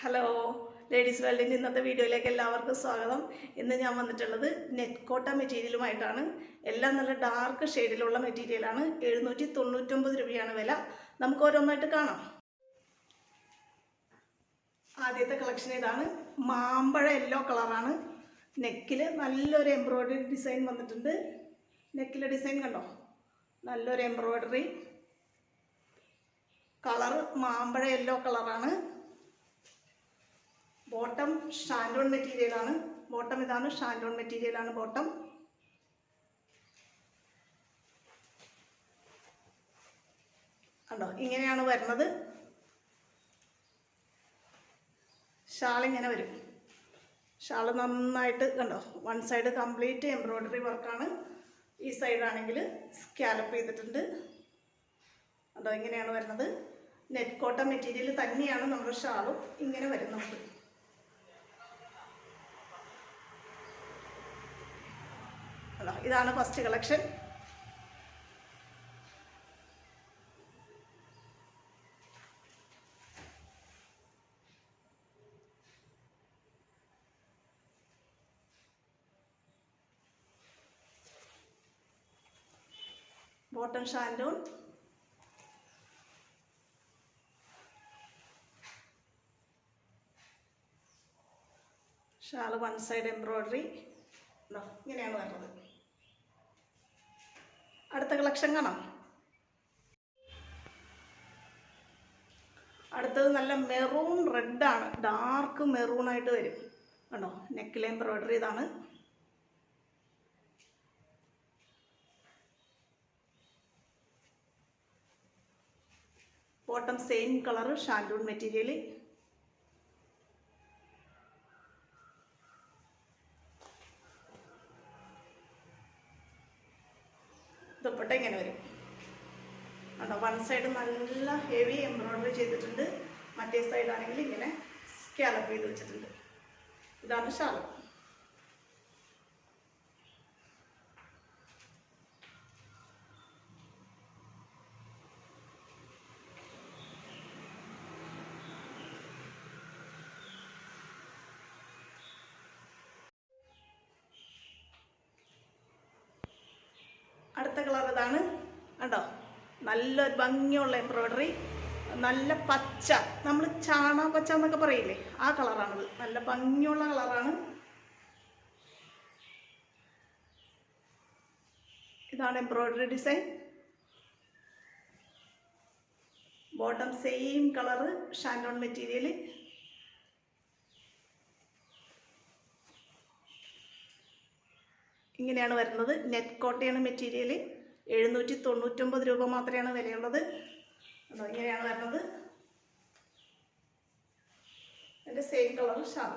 Hello ladies വേൾഡിൻ്റെ ഇന്നത്തെ വീഡിയോയിലേക്ക് എല്ലാവർക്കും സ്വാഗതം. ഇന്ന് ഞാൻ വന്നിട്ടുള്ളത് നെറ്റ് കോട്ട മെറ്റീരിയലുമായിട്ടാണ്. എല്ലാം നല്ല ഡാർക്ക് ഷെയ്ഡിലുള്ള മെറ്റീരിയലാണ്. 799 രൂപയാണ് വില. നമുക്ക് ഓരോന്നായിട്ട് കാണാം. ആദ്യത്തെ കളക്ഷൻ ഇതാണ്. മാമ്പഴ യെല്ലോ കളറാണ്. നെക്കിൽ നല്ലൊരു എംബ്രോയ്ഡറി ഡിസൈൻ വന്നിട്ടുണ്ട്. നെക്കിലെ ഡിസൈൻ കണ്ടോ, നല്ലൊരു എംബ്രോയ്ഡറി. കളർ മാമ്പഴ യെല്ലോ കളറാണ്. ബോട്ടം ഷാൻഡോൺ മെറ്റീരിയലാണ്. ബോട്ടം ഇതാണ്, ഷാൻഡോൺ മെറ്റീരിയലാണ് ബോട്ടം. കണ്ടോ, ഇങ്ങനെയാണ് വരുന്നത്. ഷാൾ ഇങ്ങനെ വരും. ഷാൾ നന്നായിട്ട് കണ്ടോ, വൺ സൈഡ് കംപ്ലീറ്റ് എംബ്രോയ്ഡറി വർക്കാണ്. ഈ സൈഡാണെങ്കിൽ സ്കാലപ്പ് ചെയ്തിട്ടുണ്ട്. കണ്ടോ, ഇങ്ങനെയാണ് വരുന്നത്. നെറ്റ് കോട്ട മെറ്റീരിയൽ തന്നെയാണ് നമ്മുടെ ഷാളും ഇങ്ങനെ വരുന്നത്. ഇതാണ് first collection. Bottom shantoon, shawl one side embroidery. ഇങ്ങനെയാണ് വരുന്നത്. അടുത്ത കളക്ഷൻ കാണാം. അടുത്തത് നല്ല മെറൂൺ റെഡാണ്. ഡാർക്ക് മെറൂൺ ആയിട്ട് വരും. കണ്ടോ, നെക്കിലെ എംബ്രോയ്ഡറി ഇതാണ്. Bottom same colour shantoon material. Dupatta ഇങ്ങനെ വരും. കണ്ടോ, വൺ സൈഡ് നല്ല ഹെവി എംബ്രോയ്ഡറി ചെയ്തിട്ടുണ്ട്. മറ്റേ സൈഡാണെങ്കിൽ ഇങ്ങനെ സ്കാലപ്പ് ചെയ്ത് വെച്ചിട്ടുണ്ട്. ഇതാണ് ഷാൾ. അടുത്ത കളർ ഇതാണ്. കണ്ടോ, നല്ല ഭംഗിയുള്ള എംബ്രോയ്ഡറി. നല്ല പച്ച, നമ്മൾ ചാണ പച്ച എന്നൊക്കെ പറയില്ലേ, ആ കളറാണിത്. നല്ല ഭംഗിയുള്ള കളറാണ്. ഇതാണ് embroidery design. Bottom same colour shantoon material. ഇങ്ങനെയാണ് വരുന്നത്. നെറ്റ് കോട്ടയാണ് മെറ്റീരിയൽ. 799 രൂപ മാത്രമാണ് വിലയുള്ളത്. അതോ ഇങ്ങനെയാണ് വരുന്നത്. എൻ്റെ സെയിം കളർ ഷാൾ.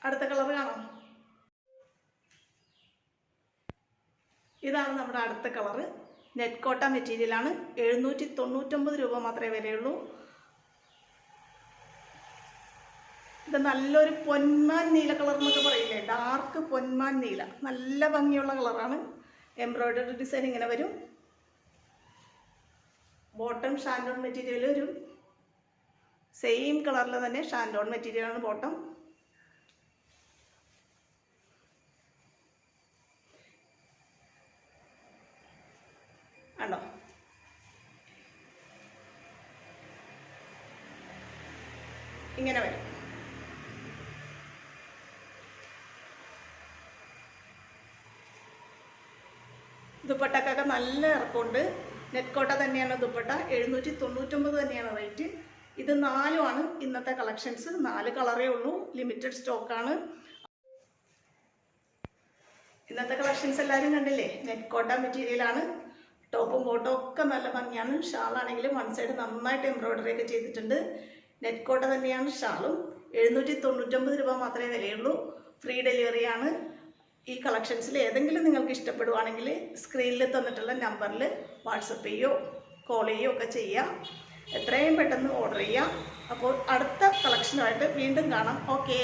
അടുത്ത കളർ കാണാം. ഇതാണ് നമ്മുടെ അടുത്ത കളറ്. നെറ്റ് കോട്ട മെറ്റീരിയലാണ്. 799 രൂപ മാത്രമേ വിലയുള്ളൂ. ഇത് നല്ലൊരു പൊന്മാൻ നീല കളർ എന്നൊക്കെ പറയില്ലേ, ഡാർക്ക് പൊന്മാൻ നീല. നല്ല ഭംഗിയുള്ള കളറാണ്. എംബ്രോയ്ഡറി ഡിസൈൻ ഇങ്ങനെ വരും. ബോട്ടം ഷാൻഡോൺ മെറ്റീരിയൽ വരും. സെയിം കളറിൽ തന്നെ ഷാൻഡോൺ മെറ്റീരിയലാണ് ബോട്ടം. ആണോ, ഇങ്ങനെ വരും. ദുപ്പട്ടക്കൊക്കെ നല്ല ഇറക്കമുണ്ട്. നെറ്റ് കോട്ട തന്നെയാണ് ദുപ്പട്ട. 799 തന്നെയാണ് റേറ്റ്. ഇത് 4ആണ് ഇന്നത്തെ കളക്ഷൻസ്. 4 കളറേ ഉള്ളൂ. ലിമിറ്റഡ് സ്റ്റോക്കാണ്. ഇന്നത്തെ കളക്ഷൻസ് എല്ലാവരും കണ്ടില്ലേ. നെറ്റ് കോട്ട മെറ്റീരിയലാണ്. ടോപ്പും ബോട്ടും ഒക്കെ നല്ല ഭംഗിയാണ്. ഷാളാണെങ്കിലും വൺ സൈഡ് നന്നായിട്ട് എംബ്രോയ്ഡറി ഒക്കെ ചെയ്തിട്ടുണ്ട്. നെറ്റ് കോട്ട തന്നെയാണ് ഷാളും. 799 രൂപ മാത്രമേ വിലയുള്ളൂ. ഫ്രീ ഡെലിവറിയാണ്. ഈ കളക്ഷൻസിൽ ഏതെങ്കിലും നിങ്ങൾക്ക് ഇഷ്ടപ്പെടുവാണെങ്കിൽ സ്ക്രീനിൽ തന്നിട്ടുള്ള നമ്പറിൽ വാട്സപ്പ് ചെയ്യുകയോ കോൾ ചെയ്യുകയോ ഒക്കെ ചെയ്യാം. എത്രയും പെട്ടെന്ന് ഓർഡർ ചെയ്യാം. അപ്പോൾ അടുത്ത കളക്ഷനുമായിട്ട് വീണ്ടും കാണാം. ഓക്കേ.